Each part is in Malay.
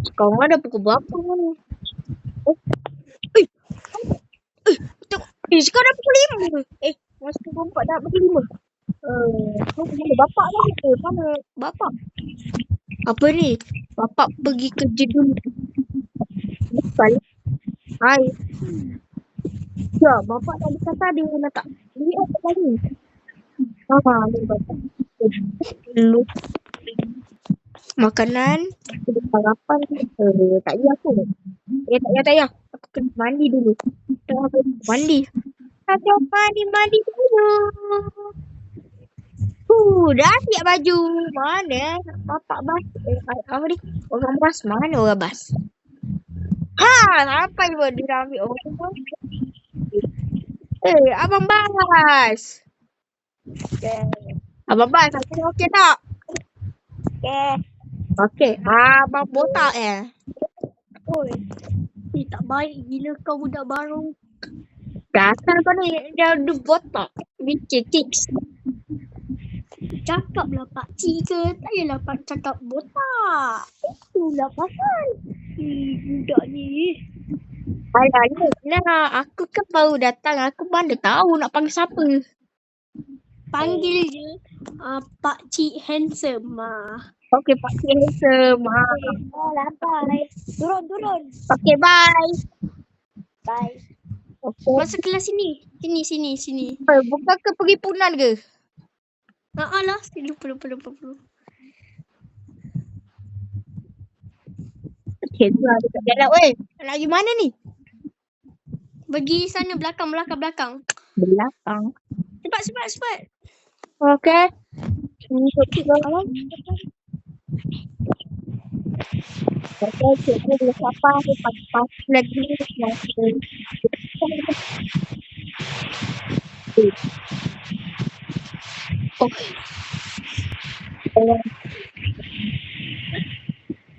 Sekarang ada pukul berapa ni? Tengok. Sekarang dah pukul 5. Masa pukul 4 dah pukul 5. Mana bapak dah? Mana bapak? Apa ni? Bapak pergi kerja dulu. Bukan. Hai. Ya, bapak dah berkata dia nak tak. Dia apa lagi? Ni bapak. Dulu. Makanan. Sarapan. Tak payah aku. Tak payah. Aku kena mandi dulu. Mandi. Aku mandi dulu. Dah siap baju. Mana? Bapak bas. Apa ni? Orang bas. Mana orang bas? Sampai pun dia dah ambil orang bas. Abang bas. Abang bas, okey tak? Okey. Abang botak Oi. Tak baik gila kau budak baru. Dasar kau ni dah botak. Bincik tips. Cakaplah pakcik ke? Tak payahlah pak cakap botak. Itulah pasal. Budak ni. Alah, aku kan baru datang. Aku mana tahu nak panggil siapa. Panggil je pakcik handsome. Okey, pakcik handsome. Bye. Turun. Okey, bye. Bye. Okay. Masuk kelas sini. Sini. Bukan ke pergi Punan ke? Lah. Lupa. Okay, tu ada kat jalan. Weh, nak pergi mana ni? Pergi sana belakang. Belakang. Cepat. Okay. Cikgu boleh siapa pas lagi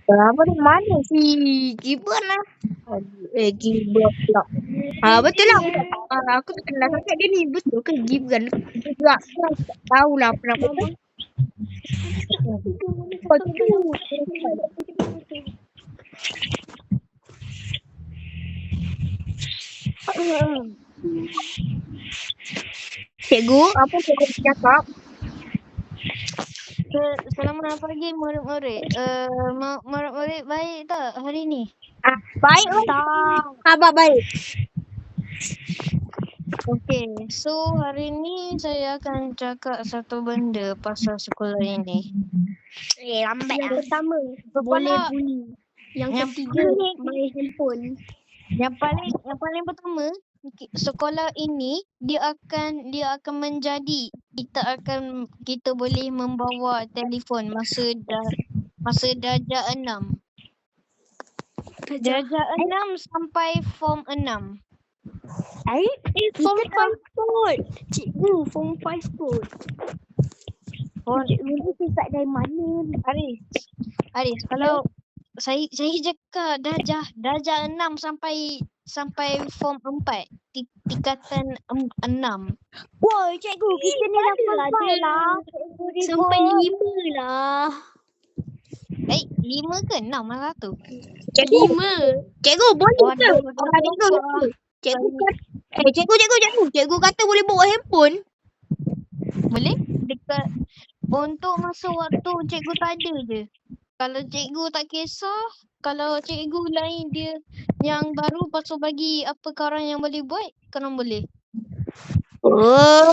Apa ni mana si Gibran lah? Gibran pula. Betul lah. Aku tak kenal sangat dia ni. Betul ke Gibran? Tak tahulah apa nama tu. Cikgu, apa cikgu cakap? Selamat pagi murid-murid. Murid-murid baik tak hari ni? Baik lah. Khabar baik. Okay, so hari ni saya akan cakap satu benda pasal sekolah ini. Lambat Yang pertama, boleh bunyi. Yang ketiga, main handphone. Yang paling pertama, sekolah ini dia akan menjadi kita boleh membawa telefon masa darjah 6. Darjah 6 sampai form 6. Form 5 kot. Cikgu form 5 kot. Cikgu ni start dari mana? Aris, kalau saya cakap darjah 6 sampai form 4 tingkatan 6. Woi, cikgu kita ni dah lah. Sampai 5 lah. 5 ke 6 lah tu? Cikgu. 5. Cikgu boleh ke? Cikgu kata boleh bawa handphone. Boleh? Dekat untuk masa waktu cikgu tak ada je. Kalau cikgu tak kisah, kalau cikgu lain dia yang baru pasal bagi apa korang yang boleh buat, korang boleh. Oh,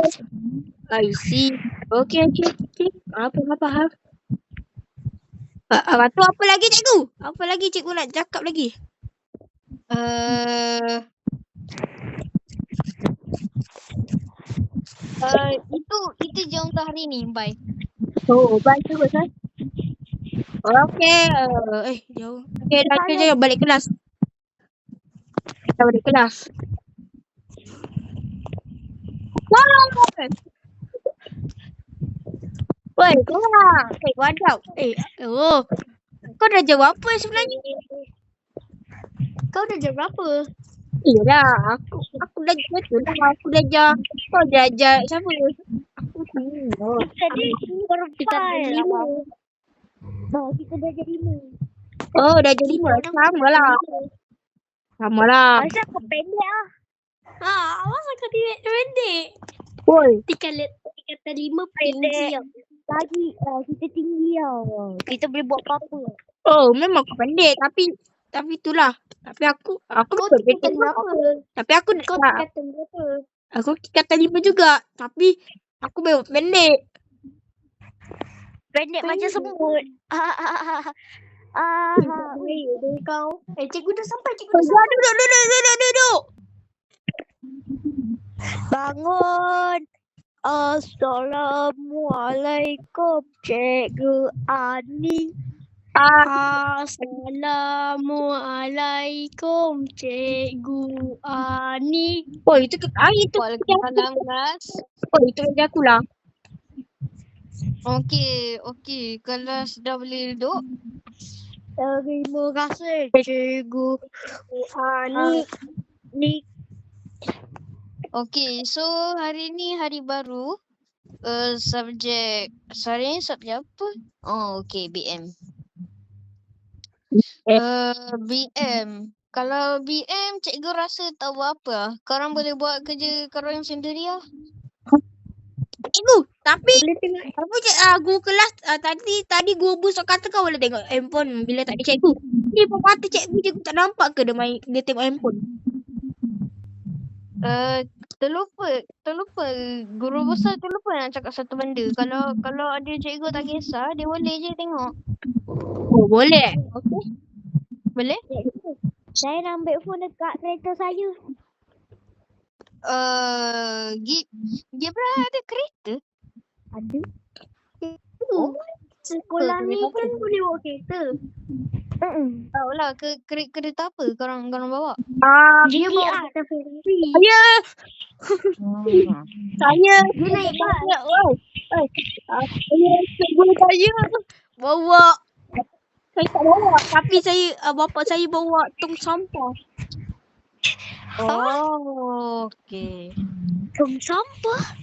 I see. Okay. Faham. Lepas tu apa lagi cikgu? Apa lagi cikgu nak cakap lagi? Itu je untuk hari ni. Bye. Bye cikgu sah. Okay. Jauh. Okay, dah balik kelas. Kita balik kelas. Woi, korang. Wadap. Kau dah jawab apa sebenarnya ni? Kau dah jam berapa? Dah, aku dah betul lah. Aku dah jawab. Kau dah jawab siapa? Aku Tadi korang tingkat 5. Kita dah jadi 5. Oh, dah jadi 5. Sama lah. Sama lah. Asal kau pendek lah. Masa kau pendek? Woi. Kata 5 pendek. Lagi kita tinggi lah. Kita boleh buat apa-apa. Oh, memang aku pendek. Tapi itulah. Tapi aku Kau pendek tingkat juga. berapa? Tapi aku Kau tingkatan berapa? aku kata 5 juga. Tapi aku memang pendek. Pendek macam semut. Kau. Cikgu dah sampai. Duduk. Bangun. Assalamualaikum Cikgu Ani. Assalamualaikum Cikgu Ani. Oh, itu itu. Waalaikumsalam kelas. Oh, itu kerja aku lah. Okey. Kelas dah boleh duduk. Terima kasih Cikgu Ani. Okey, so hari ni hari baru. Subjek hari ni subjek apa? Oh, okey, BM. BM. Kalau BM cikgu rasa tak buat apa. Korang boleh buat kerja korang sendiri lah. Cikgu, tapi guru kelas tadi guru busuk kata kau boleh tengok handphone bila tak ada cikgu. Ni pun mata cikgu tak nampak ke dia tengok handphone? Terlupa guru besar terlupa nak cakap satu benda. Kalau ada cikgu tak kisah, dia boleh je tengok. Oh, boleh. Okey. Boleh? Saya nak ambil phone dekat kereta saya. Gibran ada kereta? Ada. Sekolah ni kan boleh bawa kereta. Tahulah kereta apa korang bawa? Dia GTR. Saya Dia naik bas. Cikgu saya bawa. Saya tak bawa. Tapi bapak saya bawa tong sampah. Oh, okey. Tong sampah?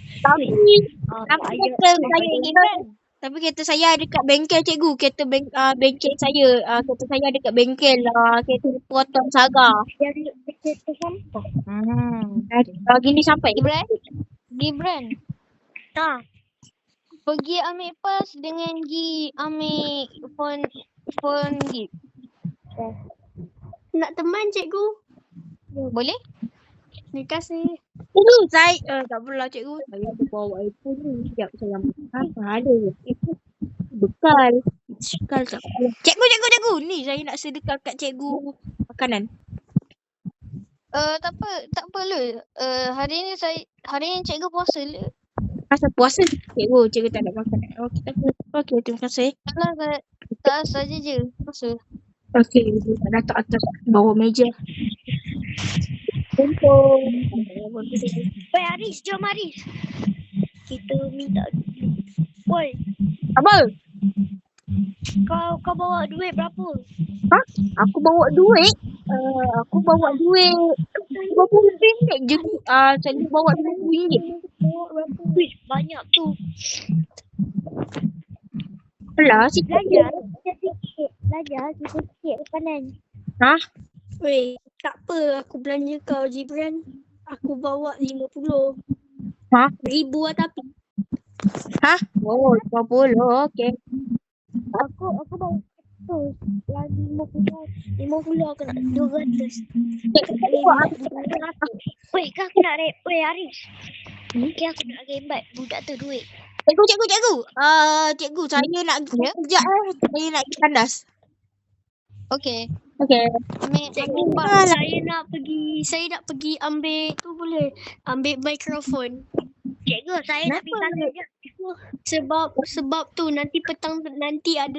Tapi kereta saya ada kat bengkel cikgu. Bengkel saya. Kereta saya ada kat bengkel kereta potong saga. Yang kereta sampah. Gini sampai. Gibran. Pergi ambil pas dengan Gi ambil phone Gib. Nak teman cikgu? Boleh? Terima kasih. Saya tak apalah cikgu. Saya ada bawa iPhone ni. Sekejap saya ambil. Ada. Bekal. Cikgu. Ni saya nak sedekah kat cikgu makanan. Tak perlu. Hari ni cikgu puasa le. Pasal puasa cikgu tak nak makan. Okey, terima kasih. Tak saja je puasa. Okey, tak datang atas bawah meja. Woi Aris, jom Aris. Kita minta. Woi. Apa? Kau bawa duit berapa? Aku bawa duit. Berapa ringgit je. Saya bawa RM20. Wih, banyak tu. Alah, sikit. Belajar sikit makanan. Weh, tak apa aku belanja kau Gibran. Aku bawa 50. Ribu lah tapi. Oh, 50. Okey. Aku bawa tu. Yang 50 aku nak 200. Weh, kau aku nak weh Aris. Mungkin aku nak rembat budak tu duit. Cikgu. Cikgu, saya nak kejap saya nak pergi tandas. Okey. Cikgu, saya nak pergi ambil tu boleh. Ambil mikrofon. Cikgu, saya nak pergi tandas je. Sebab tu nanti petang nanti ada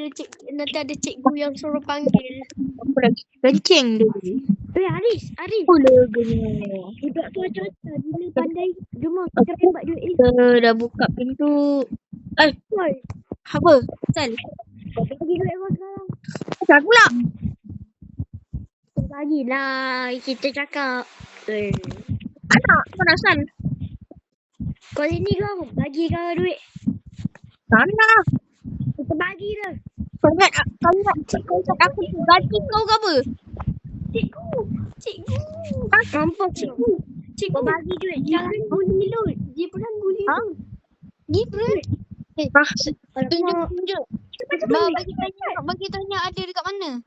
cikgu yang suruh panggil. Apa lagi? Kencing dia. Weh Aris. Boleh gini. Budak tu acah-acah dia pandai. Jom kita rembat duit ni. Dah buka pintu. Woi. Apa? Sal. Kau bagi duit kau sekarang. Asal pula? Bagilah kita cakap. Anak, mana Sal? Kau sini kau. Bagi kau duit. Sana. Kita bagi dah. Kau ingat aku gaji kau ke apa? Cikgu. Nampak cikgu. Cikgu bagi duit. Jangan bully Lut. Jibran bully Ha? Lut. Gibran. Tunjuk. Bagi tanya ada dekat mana?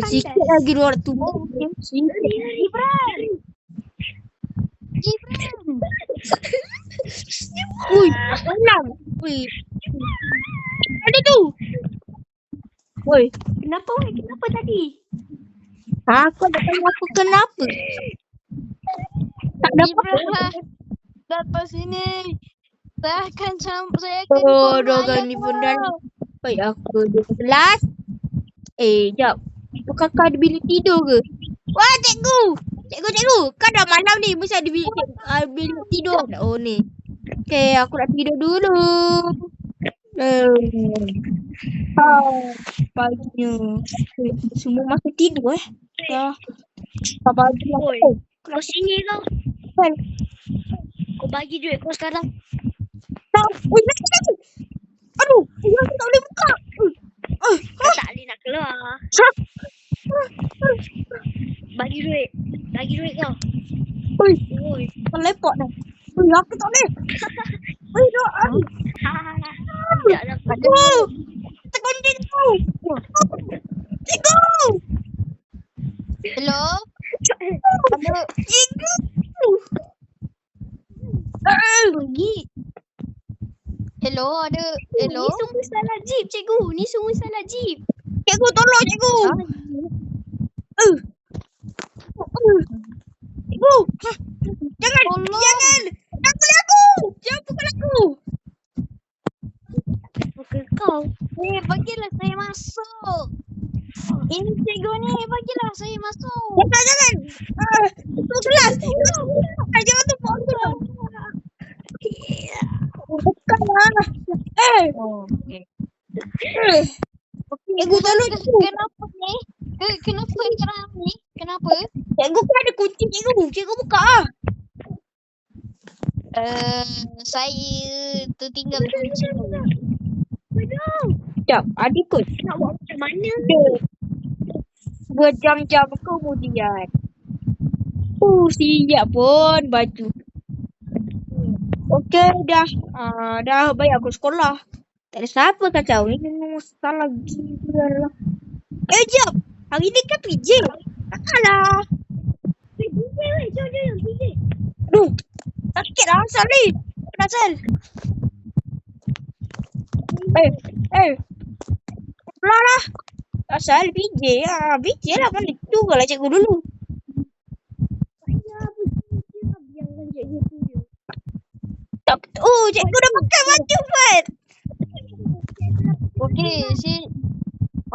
Sikit lagi 200. Gibran. Ui, malam. Ui. Ada tu. Oi, Kenapa weh? Kenapa tadi? aku nak tanya aku kenapa? Tak dapat. Gibran. Datang sini. Saya akan Oh, kurung dogan ayah ni kau. pun dah. Baik aku 12. Jap. Kakak ada bilik tidur ke? Wah, cikgu. Cikgu. Kan dah malam ni. Mesti ada bilik tidur. Oh, ni. Okay, aku nak tidur dulu. Paginya. Semua masih tidur Dah. Pagi Oi. aku. Kau sini kau. Kan? Kau bagi duit kau sekarang. Ui, lagi. Aduh, aku tak boleh buka. Kau tak boleh nak keluar. Bagi duit. Bagi duit kau. Ui, Oi. teleport dah. Ui, aku tak boleh. Ui, doa. Tak dapat. Terkunci tu. Cikgu. Hello? Ada Cikgu. pergi. Hello, ada. Hello? Ni semua salah Jeep, cikgu. Ni semua salah Jeep. Cikgu, tolong cikgu. Cikgu. Jangan. Tolong. Jangan boleh aku. Jangan pukul aku. Bukan kau. Bagilah saya masuk. Ini cikgu ni, bagilah saya masuk. Jangan. Itu kelas. Jangan tumpuk aku. Bukanlah. Okay. Cikgu, tolong cikgu. Kenapa ni? Kenapa ni? Kenapa? Cikgu kan ada kunci cikgu. Cikgu buka lah. Saya tertinggal kunci. Sekejap, ada kot. Nak buat macam mana? Berjam-jam kemudian. Siap pun baju. Okey, dah. Dah baik aku sekolah. Tak ada siapa kacau. Ini memang salah gila lah. Jap. Hari ni kan PJ. Takkanlah. PJ weh, jom PJ. Aduh. Sakit lah asal ni. Kenapa asal? Pulang lah. Asal PJ lah. PJ lah mana. Tunggulah cikgu dulu. Saya berjam biarkan cikgu tunjuk. Tak betul. Cikgu dah pakai baju Fat.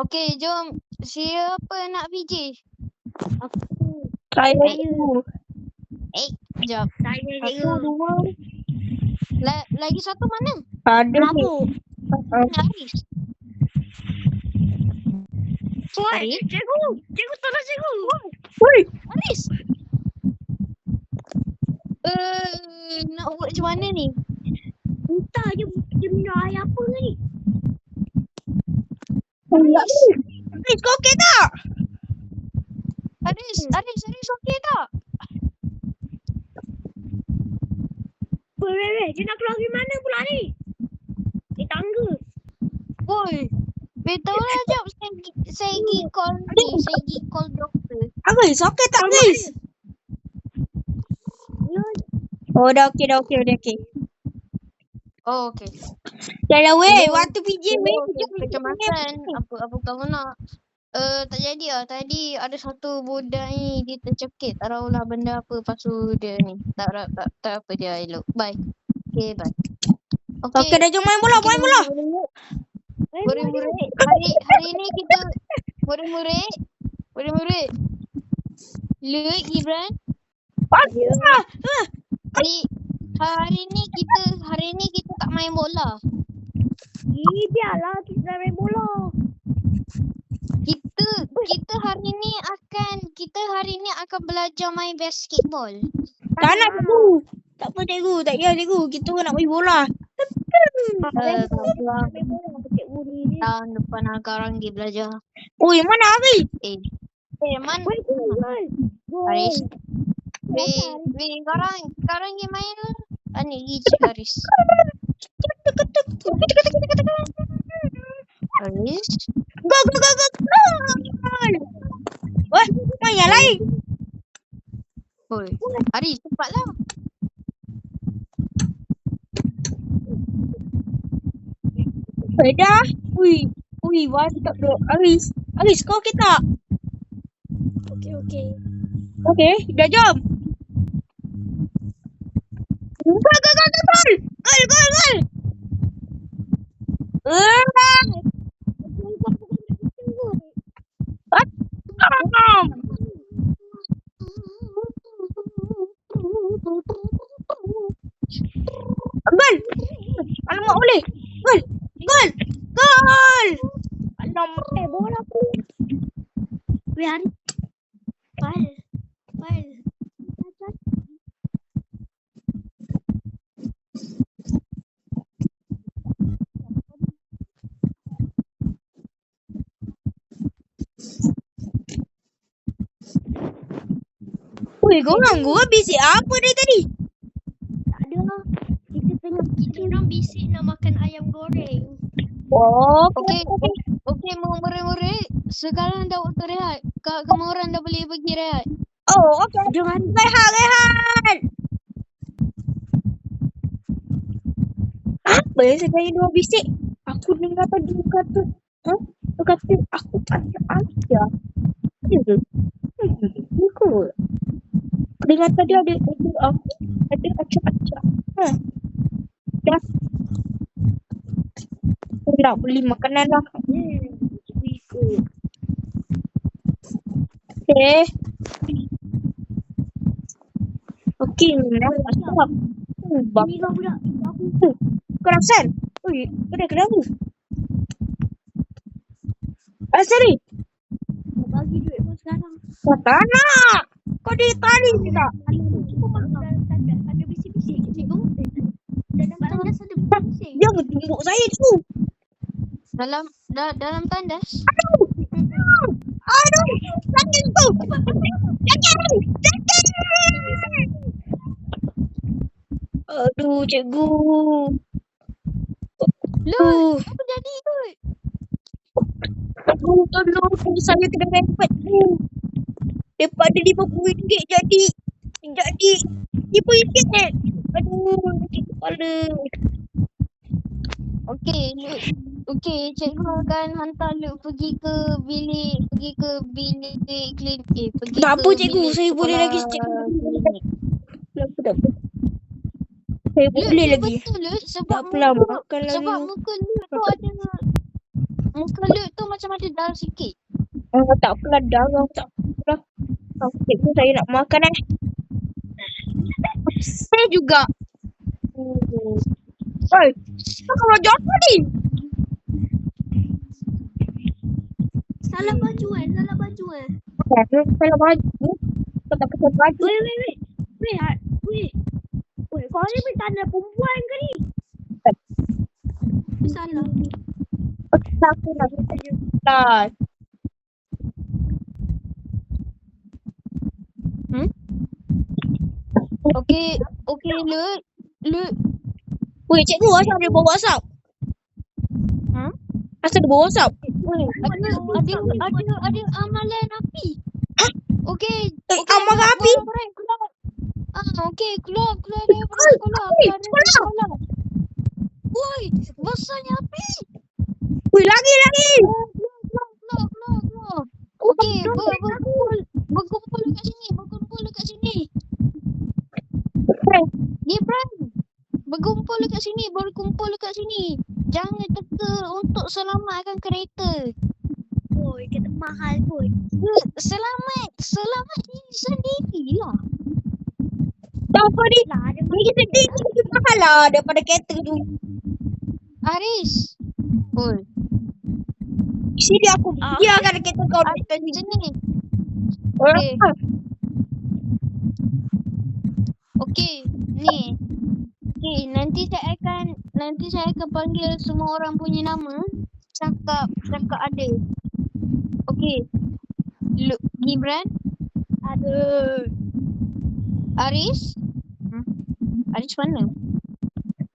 Okey, jom. Siapa nak PJ? Saya cikgu. Sekejap. Saya Aku cikgu. 2. Lagi satu mana? Ada ni. Mabuk. Haris. Woi, cikgu. Cikgu tolong cikgu. Oi. Haris. Nak buat macam mana ni? Entah je benda ayah apa ni. Haris, kau okey tak? Haris okey tak? Weh, dia nak keluar dari mana pula ni? Di tangga. Boy. Betul lah jap. Saya pergi call ni. Saya pergi call doktor. Haris, okey tak Haris? Oh, dah okey. Oh, okey. Dah weh, waktu PJ weh. Kecemasan. Apa kamu nak? Tak jadi lah. Tadi ada satu budak ni dia tercekik. Tak tahulah benda apa. Lepas tu dia ni. Tak apa dia elok. Bye. Okay, bye. Okey, dah jom main bola. Murid-murid. Hari ni kita murid-murid. Lut Gibran. Hari ni kita tak main bola. Biarlah kita main bola. Kita hari ni akan belajar main basketball. Tak nak cikgu. Tak apa cikgu. Tak payah cikgu. Kita orang nak main bola. Main bola. Cikgu ni dia Tahun depan akan pergi belajar. Ui, mana Ari? Man. Gol. Haris. Sekarang pergi main lah. Ani pergi cik Haris. Haris. Gol. Wah, main yang lain. Oi. Haris, cepatlah. Dah. Ui, mantap tu. Aris, kau okey tak? Okey. Okey, dah jom. Gol. Gol. Alamak boleh. Gol. Alamak, bola aku. Weh, Hari. Pal. Ui, korang bisik apa dari tadi? Tak ada. Kita orang bisik nak makan ayam goreng. Oh, Okey, murid-murid. Sekarang dah waktu rehat. Kamu orang dah boleh pergi rehat. Oh, okey. Jom Hari. Rehat. Apa yang sebenarnya dua bisik? Aku dengar tadi dia kata, dia kata aku ada aja. Ikut. Dengar tadi ada aku ada acak-acak. Dah. Aku nak beli makanan lah. Ikut. Okey, nampak. Ini kau budak. Kau rasan? Ui, kenapa? Asal ni? Bagi duit kau sekarang. Kau tak nak. Kau dari tadi tak? Ada bisik-bisik ke cikgu? Dalam tandas ada bisik. Jangan tumbuk saya tu. Dalam tandas. Aduh, sakit tu. Aduh, cikgu. Apa jadi tu? Tolong saya kena repot tu. Daripada RM50 jadi RM5. Aduh, sakit kepala. Okey, cikgu akan hantar Luke pergi ke bilik klinik. Tak apa cikgu, saya boleh lagi cikgu. Tak apa. Saya boleh lagi. Betul Luke, Tak apalah, makan lagi. sebab muka Luke tu ada muka Luke tu macam ada darah sikit. Tak apalah, darah tak apalah. Cikgu, saya nak makan Saya juga. Oi, kau belajar apa ni? Salah baju. Salah baju. Kau tak pakai baju. Weh, kau ni bertanda perempuan ke ni? Salah. Aku nak kelas. Okey, Luke. Weh, cikgu asal dia bawa WhatsApp? Asal dia bawa WhatsApp? Ada amalan api. Okey. Amal api? Okey, keluar daripada sekolah. Woi, besarnya api. Weh, lagi. Keluar. Okey, berkumpul dekat sini. Gibran. Berkumpul dekat sini. Jangan teka untuk selamatkan kereta. Oi, kata mahal pun. Selamat diri sendirilah. Apa ni? Ni kita tinggi mahal lah daripada kereta tu. Haris. Oi. Sini aku biarkan kereta kau di Sini. Okey, ni. Okey, nanti saya akan panggil semua orang punya nama. cakap ada. Okey. Gibran, Ada. Aris. Aris mana?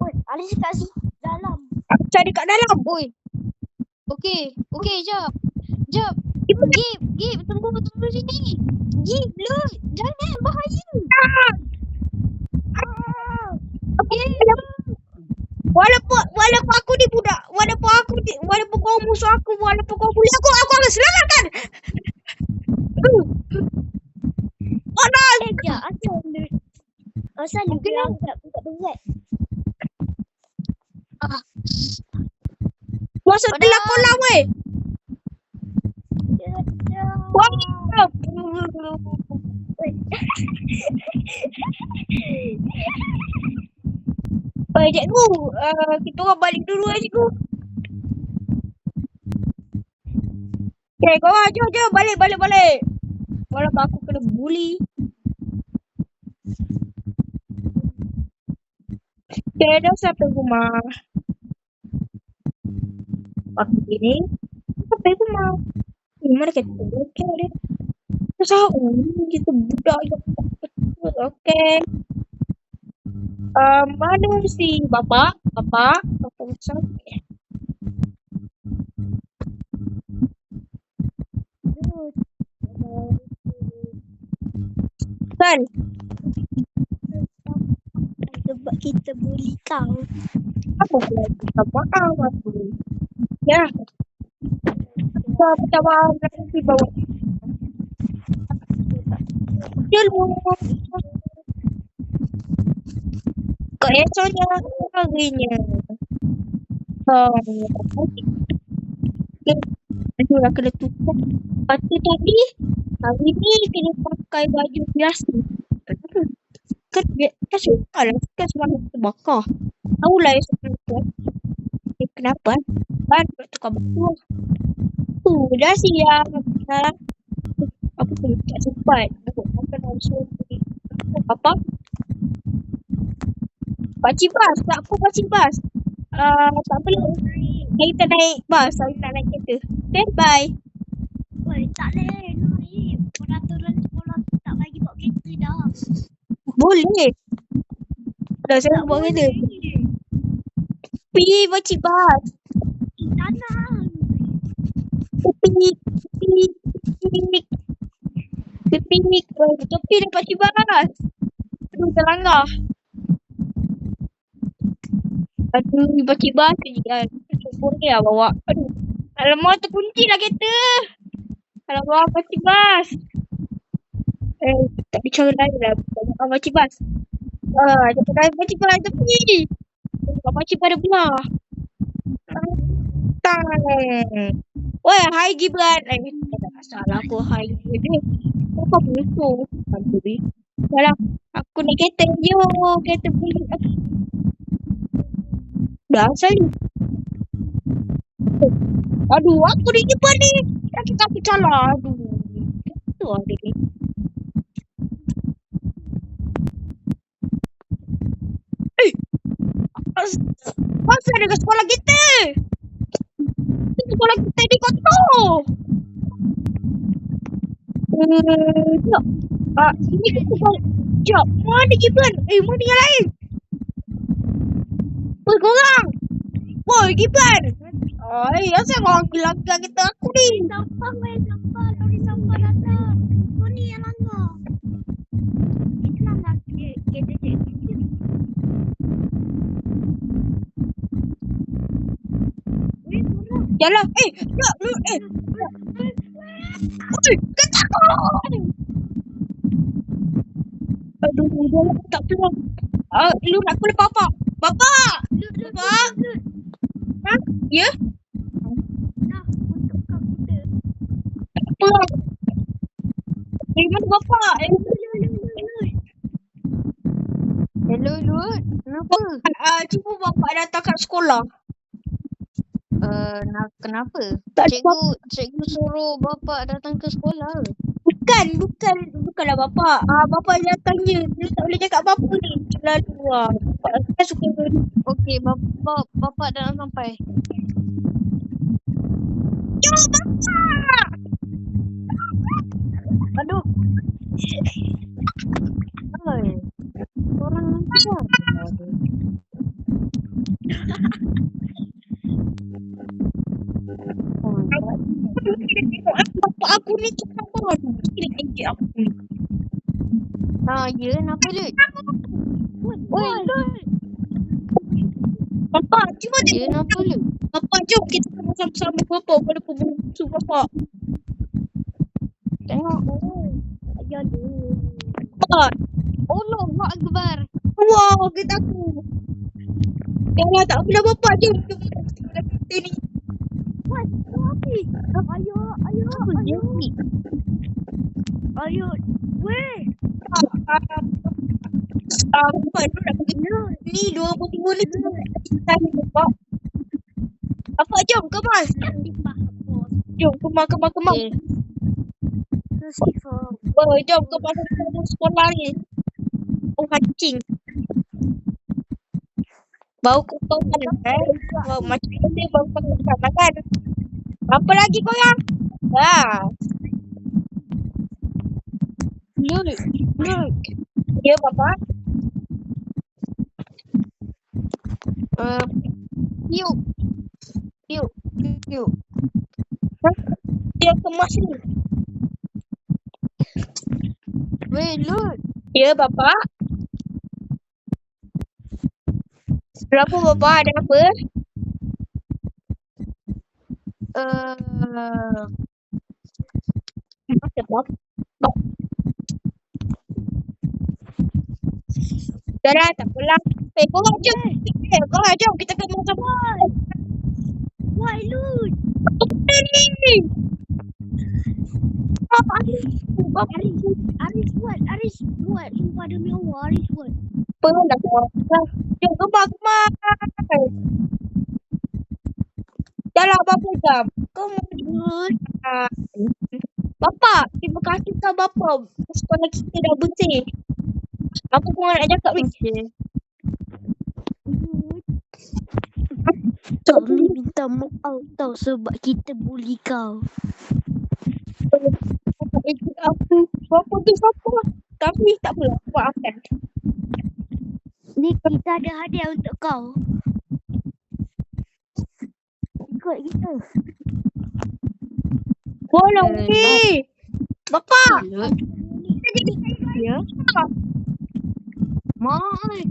Oi, Aris kat dalam. Aku cari kat dalam. Oi. Okey, jap. Gib, tunggu sini. Gib, look. Jangan, bahaya. Okey. Walaupun aku ni budak, walaupun kau musuh aku, walaupun kau bully aku akan selamatkan. Oh no. Ya, asal lu bilang tak berat. Masuk dalam kolam weh. Wah. Cikgu, kita orang balik dulu cikgu. Okay, kau jom balik. Walaupun aku kena bully. Okay, dah sampai rumah. Aku ini sampai rumah. Mana kita okay dia. Terus kita budak je. Okay. Mana si bapak besar. Kan? Sebab kita bully kau. Apa aku? Ya. Kita minta maaf nanti bawa. Keesoknya harinya. Aduh, dah kena tutup. Lepas tu tadi, hari ni kena pakai baju biasa. Kan suka lah. Kan semalam terbakar. Tahulah esok tu. Kenapa? Kan tukar baju. Dah siap. Apa tu? Tak sempat. Aku langsung pergi. Apa? Pakcik bas. Tak apa pakcik bas. Tak perlu. Kita naik bas. Saya nak naik kereta. Okay, bye. Oi, tak boleh naik. Peraturan sekolah tak bagi bawa kereta dah. Boleh. Dah saya bawa kereta. Pergi pakcik bas. Tak nak. Pipik. Tepi dia pakcik bas. Aduh, terlanggar. Aduh, pakcik bas je kan. Boleh lah bawa. Aduh. Alamak, terkunci lah kereta. Alamak, pakcik bas. Tak ada cara lain lah. Pakcik bas. Jangan pakcik bas tepi. Pakcik bas ada belah. Weh, hai Gibran. Tak ada masalah apa. Hai Gibran. Kau musuh. Salah. Aku naik kereta je. Kereta pergi. Dah asal ni. Aduh, aku ni Gibran ni. Aku salah. Aduh. Itu ada ni. Masa ada ke sekolah kita? Sekolah kita di kotor. Sini kita balik. Sekejap. Mana Gibran? Mana yang lain? Oi, korang. Oi, Gibran. Asal korang gelanggar kereta aku ni? Sampah. Lori sampah datang. Kau ni yang langgar. Kita langgar kereta cikgu. Jalan. Sekejap. Oi, ketak kau. Aduh, jalan tak peluang. Lu nak call Bapak. Bapak. Bapak. Ha? Ya? Nah, untuk kau kuda. Apa? Dari mana Bapak? Hello, Lut. Kenapa? Cuba Bapak datang kat sekolah. Kenapa? Tak Cikgu suruh bapak datang ke sekolah. Bukanlah Bapak. Bapak datang je. Dia tak boleh cakap apa-apa ni. Selalu Bapak suka. Okey, bapak dah sampai. Jom, bapak. Aduh. Oi. Orang macam Bapak aku ni cakap apa? Ini kecil aku. ya, kenapa Lut? Oi, Lut. Bapak, cuma Ya, tengok. kenapa Lut? Bapak, jom kita sama-sama bapak pada kubur musuh bapak. Tengok. Tak jadi. Bapak, Allahu Akbar. wow, kita aku. Jangan tak boleh bapak, jom. Kita ni. What? Api. Ayo. Apa jadi? Ayo. Weh. Bapak tu nak pergi ni dua berdua ni kita bapak. Bapak jom kemas. Jom kemas. Okay. Jom kemas sekolah ni. Oh hancing. Bau kotor kan? Macam ni bau kotor kan? Apa lagi korang? Lut. Ya bapak. Yuk. Dia kemas ni. Weh, Lut. Ya bapak. Kenapa bapak, ada apa? Sebab dah tak apalah. Korang jom. Korang jom kita kena sama. Why, Lut? Ni. Aris buat. Sumpah demi Allah, Aris buat. Apa nak buat? Jom kemas. Dah lah berapa jam? Kau mau Lut. Bapak, terima kasih sama bapak. Sekolah kita dah bersih. Apa kau nak cakap ni? Okay. Kami minta maaf tau sebab kita bully kau. Aku bapak tu siapa? Tapi tak apa, maafkan. Ni kita ada hadiah untuk kau. Ikut kita. Walau ni. Bapak, Lut. kita jadi Ya. Mak.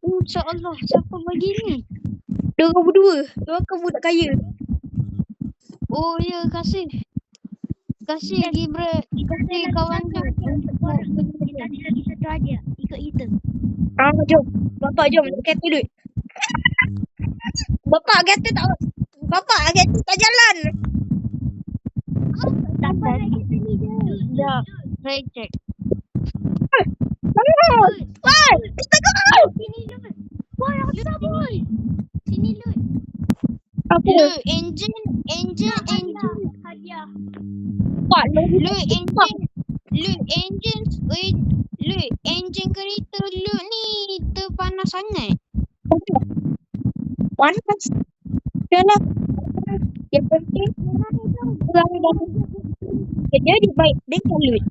InsyaAllah siapa bagi ni? Diorang berdua. Diorang kan budak kaya. Oh ya, kasih. Kasih Gibran. Kasih kawan tu. Kita ada lagi satu hadiah. Ikut kita. Jom. Bapak jom. Kata duit. Bapak kata tak. Bapak kata tak jalan. Dapat lagi kita ni je. Sekejap. Saya check. Woi, kita go. Sini Lut. Boy, apa boy? Sini Lut. Apa? Lut, engine. Hadiah. Pak, Lut, engine kereta Lut ni terpanas sangat. panas. Yalah. Yang penting orang dah kerja di baik dengan Lut.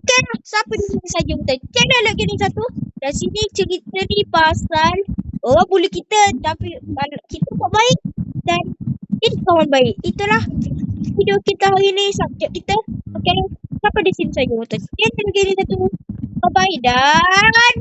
Okay lah, siapa di sini saja betul. Channel lagi ni satu. Dan sini cerita ni pasal orang bully kita tapi kita buat baik dan kita kawan baik. Itulah video kita hari ni, subjek kita. Okay lah, siapa di sini saja betul. Channel lagi ni satu. Bye-bye dan